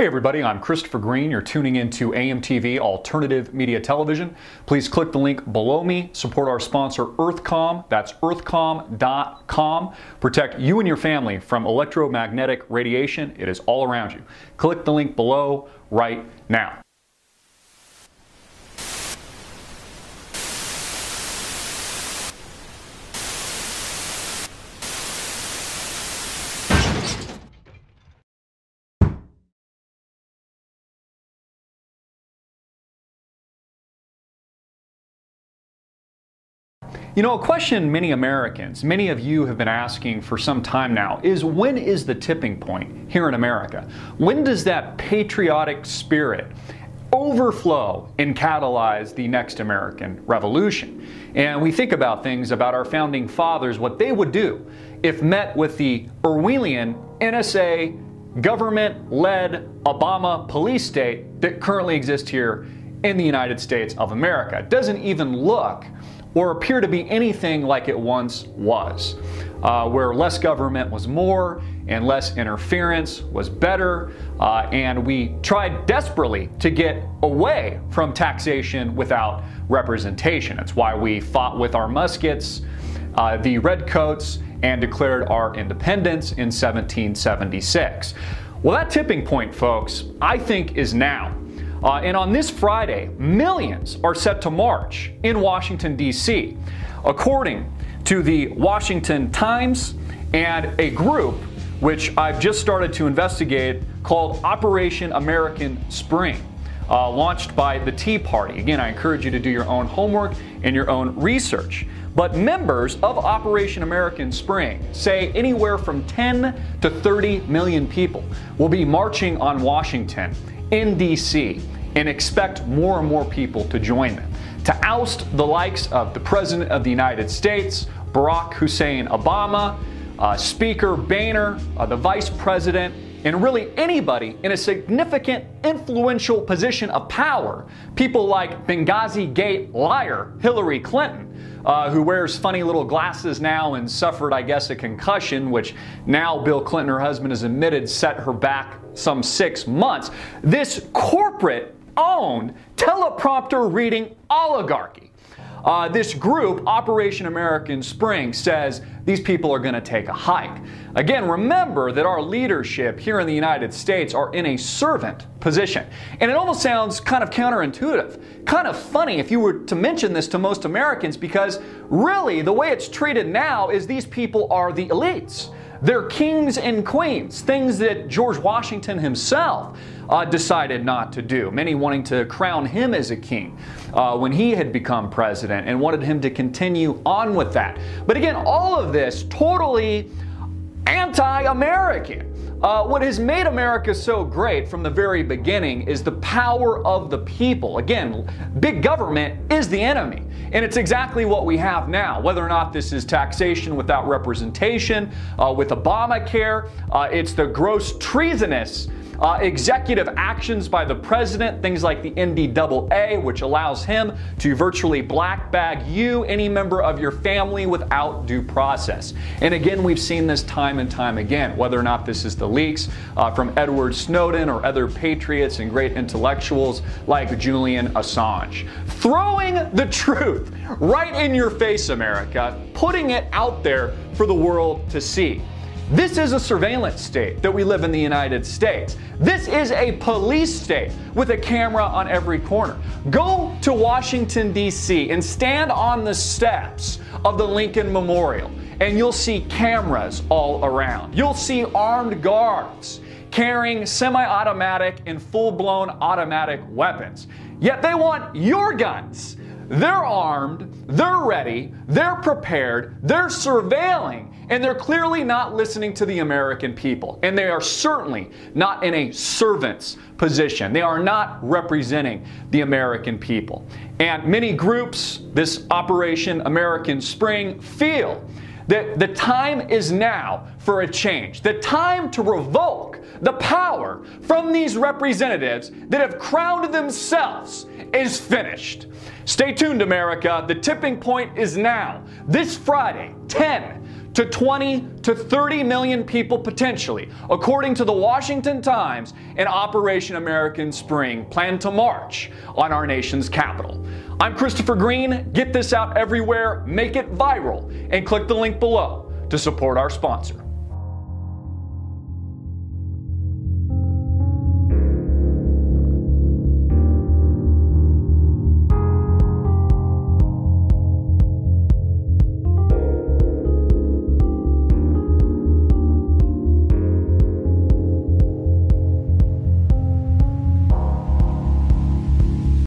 Hey everybody, I'm Christopher Green. You're tuning into Amtv Alternative Media Television. Please click the link below me. Support our sponsor EarthCom. That's earthcom.com. Protect you and your family from electromagnetic radiation. It is all around you. Click the link below right now. You know, a question many Americans, many of you have been asking for some time now is, when is the tipping point here in America? When does that patriotic spirit overflow and catalyze the next American Revolution? And we think about things about our founding fathers, what they would do if met with the Orwellian NSA government-led Obama police state that currently exists here in the United States of America. It doesn't even look or appear to be anything like it once was, where less government was more and less interference was better, and we tried desperately to get away from taxation without representation. That's why we fought with our muskets, the redcoats, and declared our independence in 1776. Well, that tipping point, folks, I think is now. And on this Friday, millions are set to march in Washington, D.C. According to the Washington Times and a group which I've just started to investigate called Operation American Spring, launched by the Tea Party. Again, I encourage you to do your own homework and your own research. But members of Operation American Spring say anywhere from 10 to 30 million people will be marching on Washington in D.C. and expect more and more people to join them to oust the likes of the President of the United States, Barack Hussein Obama, Speaker Boehner, the Vice President, and really anybody in a significant influential position of power. People like Benghazi Gate liar Hillary Clinton, who wears funny little glasses now and suffered, I guess, a concussion, which now Bill Clinton, her husband, has admitted set her back some 6 months. This corporate-owned, teleprompter-reading oligarchy. This group, Operation American Spring, says these people are going to take a hike. Again, remember that our leadership here in the United States are in a servant position. And it almost sounds kind of counterintuitive, kind of funny if you were to mention this to most Americans, because really the way it's treated now is these people are the elites. They're kings and queens, things that George Washington himself decided not to do, many wanting to crown him as a king when he had become president and wanted him to continue on with that. But again, all of this totally anti-American. What has made America so great from the very beginning is the power of the people. Again, big government is the enemy. And it's exactly what we have now. Whether or not this is taxation without representation, with Obamacare, it's the gross treasonous executive actions by the president, things like the NDAA, which allows him to virtually black bag you, any member of your family, without due process. And again, we've seen this time and time again, whether or not this is the leaks from Edward Snowden or other patriots and great intellectuals like Julian Assange. Throwing the truth right in your face, America, putting it out there for the world to see. This is a surveillance state that we live in the United States. This is a police state with a camera on every corner. Go to Washington, D.C. and stand on the steps of the Lincoln Memorial, and you'll see cameras all around. You'll see armed guards carrying semi-automatic and full-blown automatic weapons. Yet they want your guns. They're armed, they're ready, they're prepared, they're surveilling, and they're clearly not listening to the American people. And they are certainly not in a servant's position. They are not representing the American people. And many groups, this Operation American Spring, feel that the time is now for a change. The time to revoke the power from these representatives that have crowned themselves is finished. Stay tuned, America. The tipping point is now. This Friday, 10 to 20 to 30 million people potentially, according to the Washington Times, and Operation American Spring plan to march on our nation's capital. I'm Christopher Green. Get this out everywhere, make it viral, and click the link below to support our sponsor.